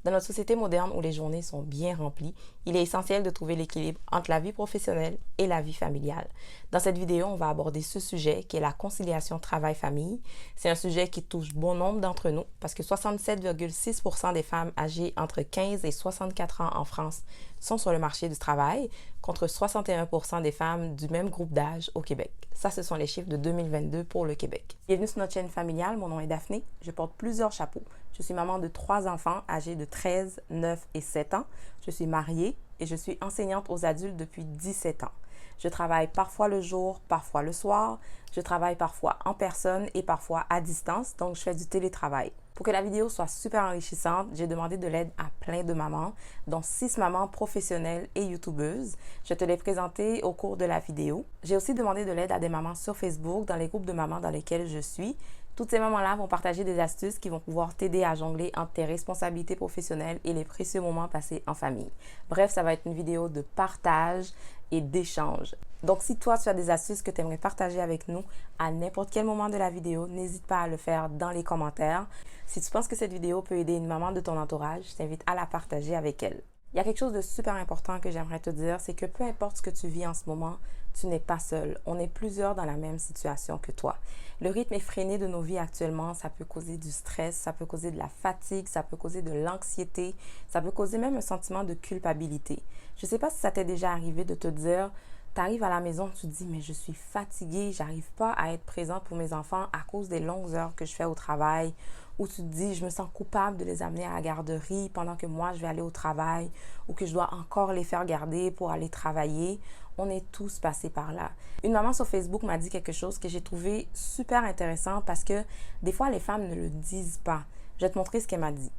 Dans notre société moderne où les journées sont bien remplies, il est essentiel de trouver l'équilibre entre la vie professionnelle et la vie familiale. Dans cette vidéo, on va aborder ce sujet qui est la conciliation travail-famille. C'est un sujet qui touche bon nombre d'entre nous parce que 67,6% des femmes âgées entre 15 et 64 ans en France sont sur le marché du travail, contre 61% des femmes du même groupe d'âge au Québec. Ça, ce sont les chiffres de 2022 pour le Québec. Bienvenue sur notre chaîne familiale. Mon nom est Daphné. Je porte plusieurs chapeaux. Je suis maman de 3 enfants âgés de 13, 9 et 7 ans. Je suis mariée et je suis enseignante aux adultes depuis 17 ans. Je travaille parfois le jour, parfois le soir. Je travaille parfois en personne et parfois à distance, donc je fais du télétravail. Pour que la vidéo soit super enrichissante, j'ai demandé de l'aide à plein de mamans, dont 6 mamans professionnelles et youtubeuses. Je te les présenté au cours de la vidéo. J'ai aussi demandé de l'aide à des mamans sur Facebook, dans les groupes de mamans dans lesquels je suis. Toutes ces mamans-là vont partager des astuces qui vont pouvoir t'aider à jongler entre tes responsabilités professionnelles et les précieux moments passés en famille. Bref, ça va être une vidéo de partage et d'échange. Donc, si toi, tu as des astuces que tu aimerais partager avec nous à n'importe quel moment de la vidéo, n'hésite pas à le faire dans les commentaires. Si tu penses que cette vidéo peut aider une maman de ton entourage, je t'invite à la partager avec elle. Il y a quelque chose de super important que j'aimerais te dire, c'est que peu importe ce que tu vis en ce moment, tu n'es pas seul. On est plusieurs dans la même situation que toi. Le rythme effréné de nos vies actuellement, ça peut causer du stress, ça peut causer de la fatigue, ça peut causer de l'anxiété, ça peut causer même un sentiment de culpabilité. Je ne sais pas si ça t'est déjà arrivé de te dire, tu arrives à la maison, tu te dis, mais je suis fatiguée, j'arrive pas à être présente pour mes enfants à cause des longues heures que je fais au travail. Ou tu te dis, je me sens coupable de les amener à la garderie pendant que moi, je vais aller au travail, ou que je dois encore les faire garder pour aller travailler. On est tous passés par là. Une maman sur Facebook m'a dit quelque chose que j'ai trouvé super intéressant parce que des fois, les femmes ne le disent pas. Je vais te montrer ce qu'elle m'a dit.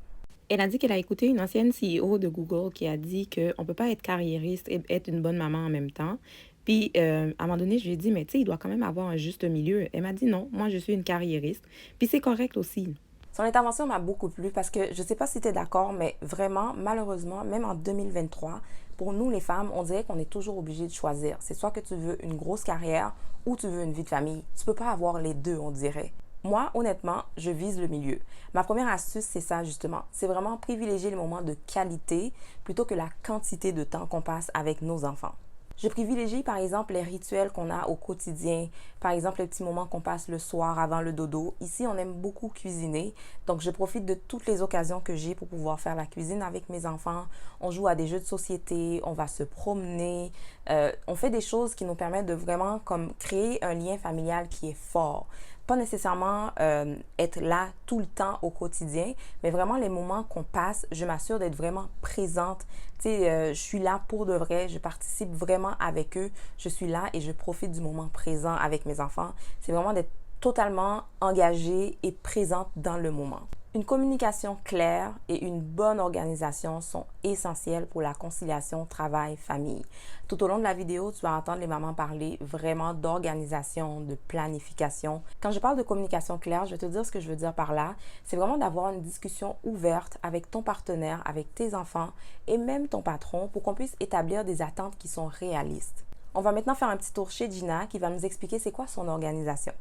Elle a dit qu'elle a écouté une ancienne CEO de Google qui a dit qu'on ne peut pas être carriériste et être une bonne maman en même temps. Puis, à un moment donné, je lui ai dit, mais tu sais, il doit quand même avoir un juste milieu. Elle m'a dit, non, moi, je suis une carriériste. Puis, c'est correct aussi. Son intervention m'a beaucoup plu parce que je ne sais pas si tu es d'accord, mais vraiment, malheureusement, même en 2023, pour nous, les femmes, on dirait qu'on est toujours obligé de choisir. C'est soit que tu veux une grosse carrière ou tu veux une vie de famille. Tu ne peux pas avoir les deux, on dirait. Moi, honnêtement, je vise le milieu. Ma première astuce, c'est ça justement. C'est vraiment privilégier les moments de qualité plutôt que la quantité de temps qu'on passe avec nos enfants. Je privilégie par exemple les rituels qu'on a au quotidien, par exemple les petits moments qu'on passe le soir avant le dodo. Ici, on aime beaucoup cuisiner, donc je profite de toutes les occasions que j'ai pour pouvoir faire la cuisine avec mes enfants. On joue à des jeux de société, on va se promener, on fait des choses qui nous permettent de vraiment comme créer un lien familial qui est fort. Pas nécessairement être là tout le temps au quotidien, mais vraiment les moments qu'on passe, je m'assure d'être vraiment présente. Tu sais, je suis là pour de vrai, je participe vraiment avec eux, je suis là et je profite du moment présent avec mes enfants. C'est vraiment d'être totalement engagée et présente dans le moment. Une communication claire et une bonne organisation sont essentielles pour la conciliation travail-famille. Tout au long de la vidéo, tu vas entendre les mamans parler vraiment d'organisation, de planification. Quand je parle de communication claire, je vais te dire ce que je veux dire par là. C'est vraiment d'avoir une discussion ouverte avec ton partenaire, avec tes enfants et même ton patron pour qu'on puisse établir des attentes qui sont réalistes. On va maintenant faire un petit tour chez Gina qui va nous expliquer c'est quoi son organisation.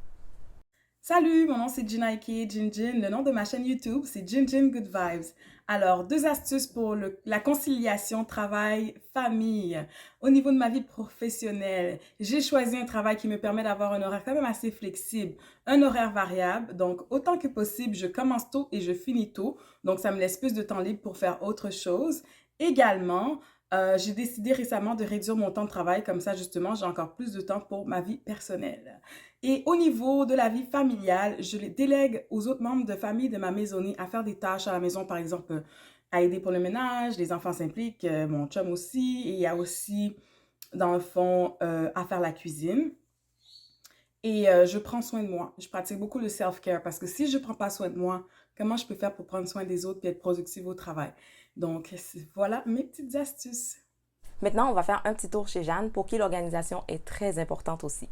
Salut, mon nom c'est Gina Ike, Gin. Le nom de ma chaîne YouTube, c'est Gin Good Vibes. Alors, 2 astuces pour la conciliation travail-famille. Au niveau de ma vie professionnelle, j'ai choisi un travail qui me permet d'avoir un horaire quand même assez flexible, un horaire variable. Donc, autant que possible, je commence tôt et je finis tôt. Donc, ça me laisse plus de temps libre pour faire autre chose. Également, j'ai décidé récemment de réduire mon temps de travail. Comme ça, justement, j'ai encore plus de temps pour ma vie personnelle. Et au niveau de la vie familiale, je les délègue aux autres membres de famille de ma maisonnée à faire des tâches à la maison, par exemple, à aider pour le ménage, les enfants s'impliquent, mon chum aussi, et il y a aussi, dans le fond, à faire la cuisine. Et je prends soin de moi. Je pratique beaucoup le self-care parce que si je ne prends pas soin de moi, comment je peux faire pour prendre soin des autres et être productive au travail? Donc, voilà mes petites astuces. Maintenant, on va faire un petit tour chez Jeanne pour qui l'organisation est très importante aussi.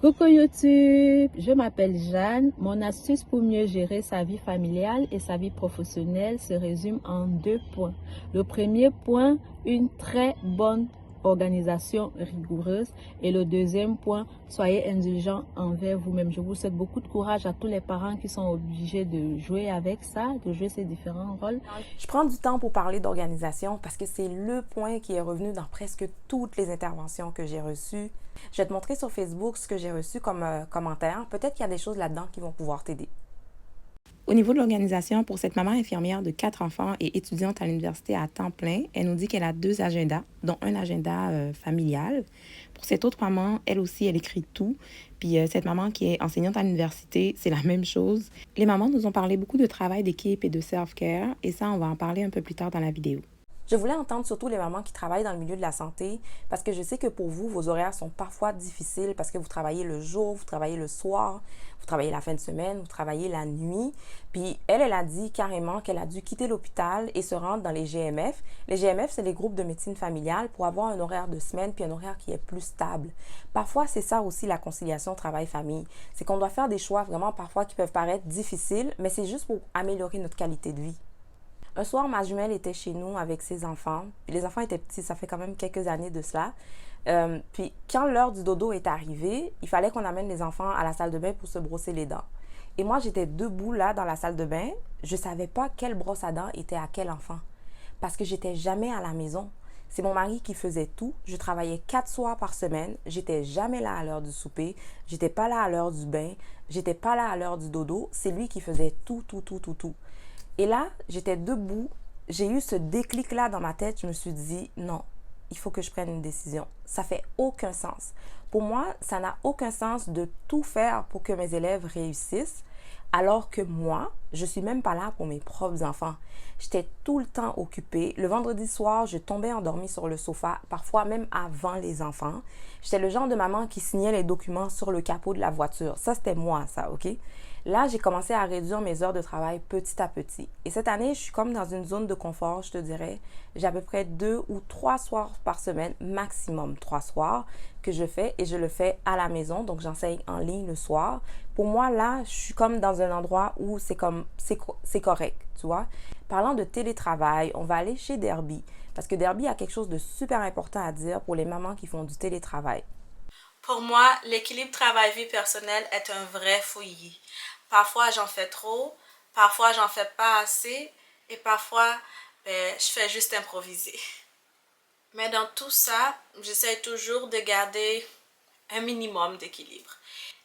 Coucou YouTube, je m'appelle Jeanne. Mon astuce pour mieux gérer sa vie familiale et sa vie professionnelle se résume en 2 points. Le premier point, une très bonne organisation rigoureuse. Et le deuxième point, soyez indulgents envers vous-même. Je vous souhaite beaucoup de courage à tous les parents qui sont obligés de jouer avec ça, de jouer ces différents rôles. Je prends du temps pour parler d'organisation parce que c'est le point qui est revenu dans presque toutes les interventions que j'ai reçues. Je vais te montrer sur Facebook ce que j'ai reçu comme commentaire. Peut-être qu'il y a des choses là-dedans qui vont pouvoir t'aider. Au niveau de l'organisation, pour cette maman infirmière de 4 enfants et étudiante à l'université à temps plein, elle nous dit qu'elle a 2 agendas, dont un agenda familial. Pour cette autre maman, elle aussi, elle écrit tout. Puis cette maman qui est enseignante à l'université, c'est la même chose. Les mamans nous ont parlé beaucoup de travail d'équipe et de self-care, et ça, on va en parler un peu plus tard dans la vidéo. Je voulais entendre surtout les mamans qui travaillent dans le milieu de la santé parce que je sais que pour vous, vos horaires sont parfois difficiles parce que vous travaillez le jour, vous travaillez le soir, vous travaillez la fin de semaine, vous travaillez la nuit. Puis elle a dit carrément qu'elle a dû quitter l'hôpital et se rendre dans les GMF. Les GMF, c'est les groupes de médecine familiale pour avoir un horaire de semaine puis un horaire qui est plus stable. Parfois, c'est ça aussi la conciliation travail-famille. C'est qu'on doit faire des choix vraiment parfois qui peuvent paraître difficiles, mais c'est juste pour améliorer notre qualité de vie. Un soir, ma jumelle était chez nous avec ses enfants. Les enfants étaient petits, ça fait quand même quelques années de cela. Puis quand l'heure du dodo est arrivée, il fallait qu'on amène les enfants à la salle de bain pour se brosser les dents. Et moi, j'étais debout là dans la salle de bain. Je ne savais pas quelle brosse à dents était à quel enfant parce que j'étais jamais à la maison. C'est mon mari qui faisait tout. Je travaillais 4 soirs par semaine. J'étais jamais là à l'heure du souper. J'étais pas là à l'heure du bain. J'étais pas là à l'heure du dodo. C'est lui qui faisait tout. Et là, j'étais debout, j'ai eu ce déclic-là dans ma tête, je me suis dit, non, il faut que je prenne une décision. Ça fait aucun sens. Pour moi, ça n'a aucun sens de tout faire pour que mes élèves réussissent, alors que moi, je suis même pas là pour mes propres enfants. J'étais tout le temps occupée. Le vendredi soir, je tombais endormie sur le sofa, parfois même avant les enfants. J'étais le genre de maman qui signait les documents sur le capot de la voiture. Ça, c'était moi, ça, OK? Là, j'ai commencé à réduire mes heures de travail petit à petit. Et cette année, je suis comme dans une zone de confort, je te dirais. J'ai à peu près 2 ou 3 soirs par semaine, maximum 3 soirs, que je fais et je le fais à la maison. Donc, j'enseigne en ligne le soir. Pour moi, là, je suis comme dans un endroit où c'est correct, tu vois. Parlant de télétravail, on va aller chez Derby parce que Derby a quelque chose de super important à dire pour les mamans qui font du télétravail. Pour moi, l'équilibre travail-vie personnelle est un vrai fouillis. Parfois, j'en fais trop, parfois, j'en fais pas assez et parfois, je fais juste improviser. Mais dans tout ça, j'essaie toujours de garder un minimum d'équilibre.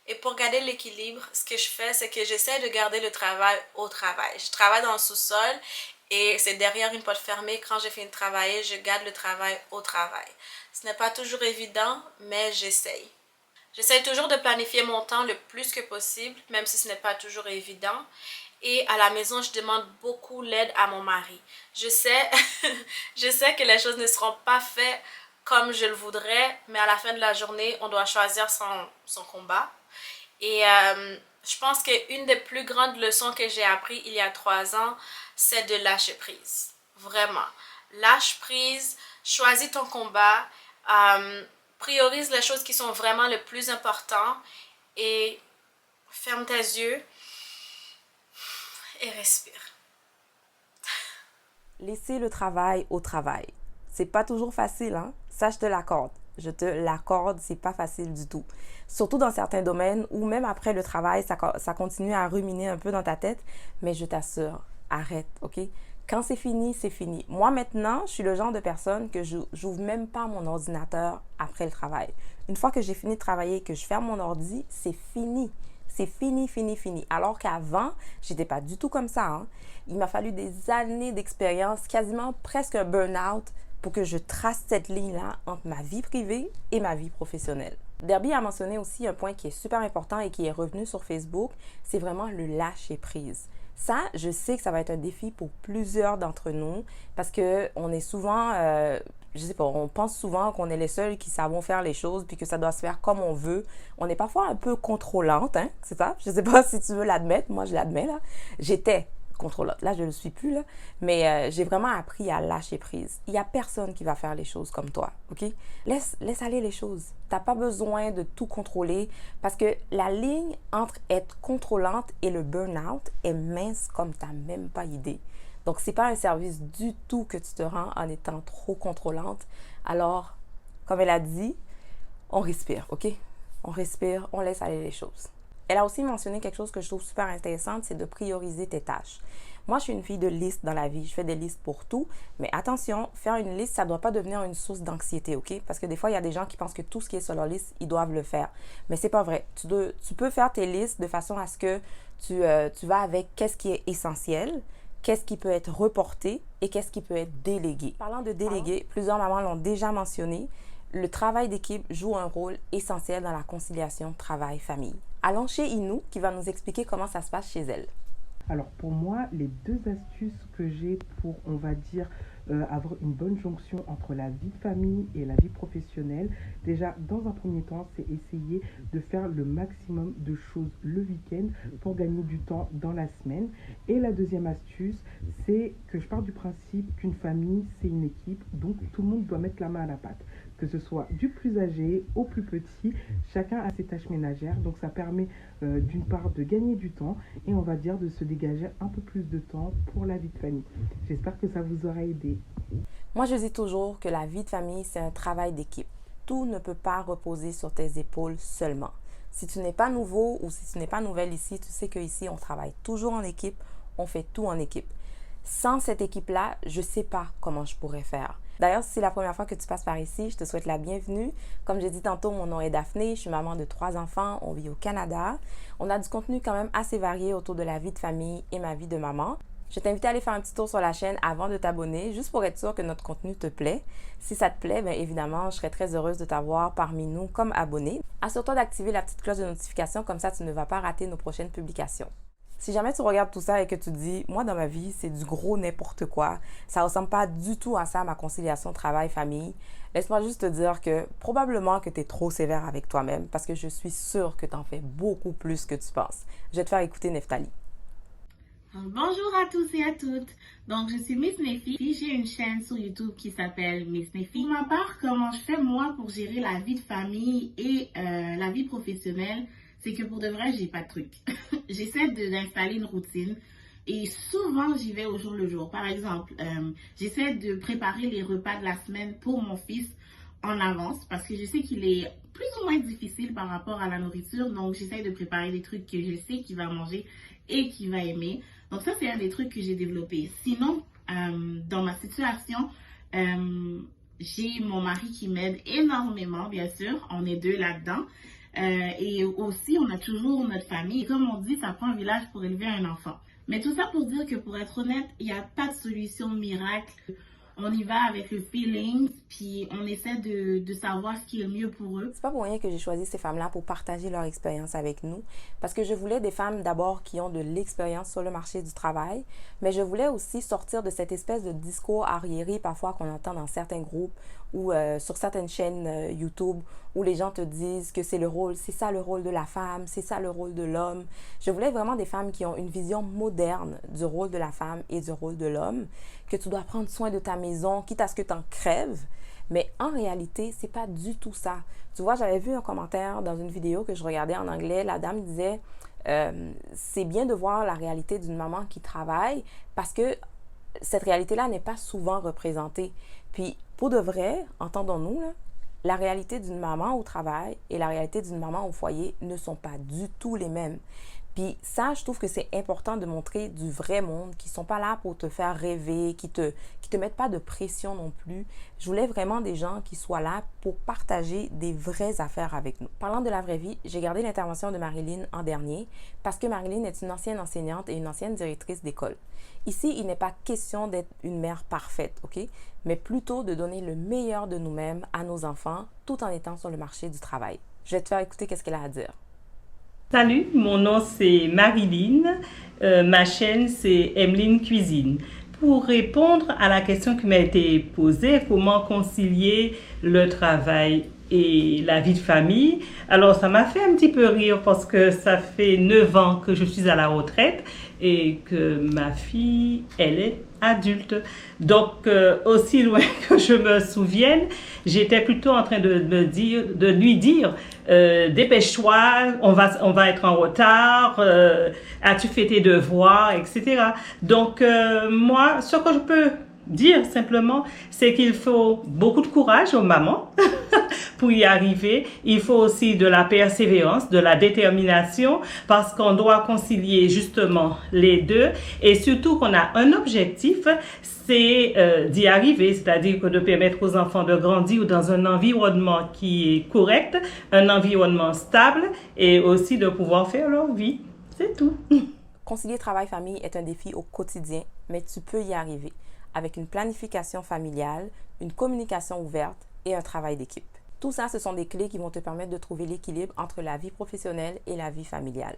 Et pour garder l'équilibre, ce que je fais, c'est que j'essaie de garder le travail au travail. Je travaille dans le sous-sol et c'est derrière une porte fermée. Quand j'ai fini de travailler, je garde le travail au travail. Ce n'est pas toujours évident, mais j'essaye. J'essaie toujours de planifier mon temps le plus que possible, même si ce n'est pas toujours évident. Et à la maison, je demande beaucoup l'aide à mon mari. Je sais que les choses ne seront pas faites comme je le voudrais, mais à la fin de la journée, on doit choisir son combat. Et je pense qu'une des plus grandes leçons que j'ai apprises il y a 3 ans, c'est de lâcher prise. Vraiment. Lâche prise, choisis ton combat, priorise les choses qui sont vraiment le plus important et ferme tes yeux et respire. Laisser le travail au travail. C'est pas toujours facile, hein? Ça, je te l'accorde. Je te l'accorde, c'est pas facile du tout. Surtout dans certains domaines où même après le travail, ça continue à ruminer un peu dans ta tête. Mais je t'assure, arrête, OK? Quand c'est fini, c'est fini. Moi, maintenant, je suis le genre de personne que je n'ouvre même pas mon ordinateur après le travail. Une fois que j'ai fini de travailler, que je ferme mon ordi, c'est fini. C'est fini. Alors qu'avant, j'étais pas du tout comme ça, hein. Il m'a fallu des années d'expérience, quasiment presque un burn-out, pour que je trace cette ligne-là entre ma vie privée et ma vie professionnelle. Derby a mentionné aussi un point qui est super important et qui est revenu sur Facebook, c'est vraiment le lâcher prise. Ça, je sais que ça va être un défi pour plusieurs d'entre nous parce qu'on est souvent, je sais pas, on pense souvent qu'on est les seuls qui savons faire les choses puis que ça doit se faire comme on veut. On est parfois un peu contrôlante, hein, c'est ça? Je sais pas si tu veux l'admettre, moi je l'admets là. J'étais contrôlante, là je ne le suis plus là, mais j'ai vraiment appris à lâcher prise. Il n'y a personne qui va faire les choses comme toi, ok? Laisse aller les choses. Tu n'as pas besoin de tout contrôler parce que la ligne entre être contrôlante et le burn-out est mince comme tu n'as même pas idée. Donc, ce n'est pas un service du tout que tu te rends en étant trop contrôlante. Alors, Comme elle a dit, on respire, OK? On respire, on laisse aller les choses. Elle a aussi mentionné quelque chose que je trouve super intéressant, c'est de prioriser tes tâches. Moi, je suis une fille de liste dans la vie. Je fais des listes pour tout. Mais attention, faire une liste, ça ne doit pas devenir une source d'anxiété, OK? Parce que des fois, il y a des gens qui pensent que tout ce qui est sur leur liste, ils doivent le faire. Mais c'est pas vrai. Tu peux faire tes listes de façon à ce que tu vas avec qu'est-ce qui est essentiel, qu'est-ce qui peut être reporté et qu'est-ce qui peut être délégué. Parlant de délégué, plusieurs mamans l'ont déjà mentionné, le travail d'équipe joue un rôle essentiel dans la conciliation travail-famille. Allons chez Inou qui va nous expliquer comment ça se passe chez elle. Alors pour moi, les 2 astuces que j'ai pour, on va dire, avoir une bonne jonction entre la vie de famille et la vie professionnelle, déjà dans un premier temps, c'est essayer de faire le maximum de choses le week-end pour gagner du temps dans la semaine. Et la deuxième astuce, c'est que je pars du principe qu'une famille, c'est une équipe, donc tout le monde doit mettre la main à la pâte. Que ce soit du plus âgé au plus petit, chacun a ses tâches ménagères, donc ça permet d'une part de gagner du temps et on va dire de se dégager un peu plus de temps pour la vie de famille. J'espère que ça vous aura aidé. Moi, je dis toujours que la vie de famille, c'est un travail d'équipe. Tout ne peut pas reposer sur tes épaules seulement. Si tu n'es pas nouveau ou si tu n'es pas nouvelle ici, tu sais qu'ici, on travaille toujours en équipe, on fait tout en équipe. Sans cette équipe-là, je ne sais pas comment je pourrais faire. D'ailleurs, si c'est la première fois que tu passes par ici, je te souhaite la bienvenue. Comme j'ai dit tantôt, mon nom est Daphné, je suis maman de 3 enfants, on vit au Canada. On a du contenu quand même assez varié autour de la vie de famille et ma vie de maman. Je t'invite à aller faire un petit tour sur la chaîne avant de t'abonner, juste pour être sûr que notre contenu te plaît. Si ça te plaît, bien évidemment, je serais très heureuse de t'avoir parmi nous comme abonné. Assure-toi d'activer la petite cloche de notification, comme ça tu ne vas pas rater nos prochaines publications. Si jamais tu regardes tout ça et que tu te dis, moi dans ma vie, c'est du gros n'importe quoi, ça ressemble pas du tout à ça, ma conciliation travail-famille, laisse-moi juste te dire que probablement que tu es trop sévère avec toi-même parce que je suis sûre que tu en fais beaucoup plus que tu penses. Je vais te faire écouter Neftali. Bonjour à tous et à toutes. Donc, je suis Miss Nefi. J'ai une chaîne sur YouTube qui s'appelle Miss Nefi. Pour ma part, comment je fais moi pour gérer la vie de famille et la vie professionnelle, c'est que pour de vrai, j'ai pas de truc. J'essaie d'installer une routine et souvent, j'y vais au jour le jour. Par exemple, j'essaie de préparer les repas de la semaine pour mon fils en avance parce que je sais qu'il est plus ou moins difficile par rapport à la nourriture. Donc, j'essaie de préparer des trucs que je sais qu'il va manger et qu'il va aimer. Donc, ça, c'est un des trucs que j'ai développé. Sinon, dans ma situation, j'ai mon mari qui m'aide énormément, bien sûr. On est 2 là-dedans. Et aussi, on a toujours notre famille. Et comme on dit, ça prend un village pour élever un enfant. Mais tout ça pour dire que, pour être honnête, il n'y a pas de solution miracle. On y va avec le feeling, puis on essaie de savoir ce qui est le mieux pour eux. C'est pas pour rien que j'ai choisi ces femmes-là pour partager leur expérience avec nous, parce que je voulais des femmes d'abord qui ont de l'expérience sur le marché du travail, mais je voulais aussi sortir de cette espèce de discours arriéré parfois qu'on entend dans certains groupes ou sur certaines chaînes YouTube où les gens te disent que c'est ça le rôle de la femme, c'est ça le rôle de l'homme. Je voulais vraiment des femmes qui ont une vision moderne du rôle de la femme et du rôle de l'homme, que tu dois prendre soin de ta maison, quitte à ce que tu en crèves. Mais en réalité, c'est pas du tout ça. Tu vois, j'avais vu un commentaire dans une vidéo que je regardais en anglais. La dame disait c'est bien de voir la réalité d'une maman qui travaille parce que cette réalité-là n'est pas souvent représentée. Puis, pour de vrai, entendons-nous, là, la réalité d'une maman au travail et la réalité d'une maman au foyer ne sont pas du tout les mêmes. Puis ça, je trouve que c'est important de montrer du vrai monde, qui ne sont pas là pour te faire rêver, qui te mettent pas de pression non plus. Je voulais vraiment des gens qui soient là pour partager des vraies affaires avec nous. Parlant de la vraie vie, j'ai gardé l'intervention de Marilyn en dernier parce que Marilyn est une ancienne enseignante et une ancienne directrice d'école. Ici, il n'est pas question d'être une mère parfaite, OK? Mais plutôt de donner le meilleur de nous-mêmes à nos enfants tout en étant sur le marché du travail. Je vais te faire écouter qu'est-ce qu'elle a à dire. Salut, mon nom c'est Marilyn, ma chaîne c'est Emeline Cuisine. Pour répondre à la question qui m'a été posée, comment concilier le travail et la vie de famille, alors ça m'a fait un petit peu rire parce que ça fait 9 ans que je suis à la retraite et que ma fille, elle est adulte. Donc, aussi loin que je me souvienne, j'étais plutôt en train de lui dire, dépêche-toi, on va être en retard, as-tu fait tes devoirs, etc. Donc, moi, ce que je peux dire simplement, c'est qu'il faut beaucoup de courage aux mamans pour y arriver. Il faut aussi de la persévérance, de la détermination, parce qu'on doit concilier justement les deux et surtout qu'on a un objectif, c'est d'y arriver, c'est-à-dire que de permettre aux enfants de grandir dans un environnement qui est correct, un environnement stable et aussi de pouvoir faire leur vie. C'est tout. Concilier travail-famille est un défi au quotidien, mais tu peux y arriver avec une planification familiale, une communication ouverte et un travail d'équipe. Tout ça, ce sont des clés qui vont te permettre de trouver l'équilibre entre la vie professionnelle et la vie familiale.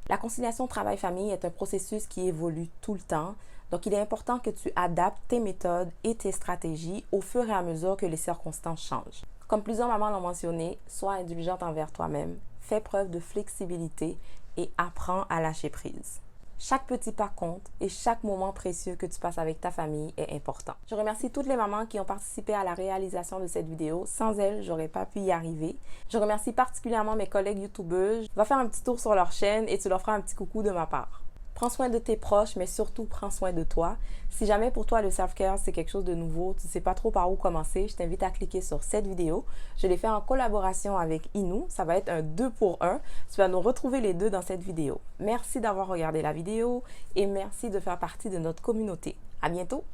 La conciliation travail-famille est un processus qui évolue tout le temps, donc il est important que tu adaptes tes méthodes et tes stratégies au fur et à mesure que les circonstances changent. Comme plusieurs mamans l'ont mentionné, sois indulgente envers toi-même, fais preuve de flexibilité et apprends à lâcher prise. Chaque petit pas compte et chaque moment précieux que tu passes avec ta famille est important. Je remercie toutes les mamans qui ont participé à la réalisation de cette vidéo. Sans elles, j'aurais pas pu y arriver. Je remercie particulièrement mes collègues youtubeuses. Va faire un petit tour sur leur chaîne et tu leur feras un petit coucou de ma part. Prends soin de tes proches, mais surtout prends soin de toi. Si jamais pour toi le self-care c'est quelque chose de nouveau, tu ne sais pas trop par où commencer, je t'invite à cliquer sur cette vidéo. Je l'ai fait en collaboration avec Inou, ça va être un 2 pour 1. Tu vas nous retrouver les deux dans cette vidéo. Merci d'avoir regardé la vidéo et merci de faire partie de notre communauté. À bientôt!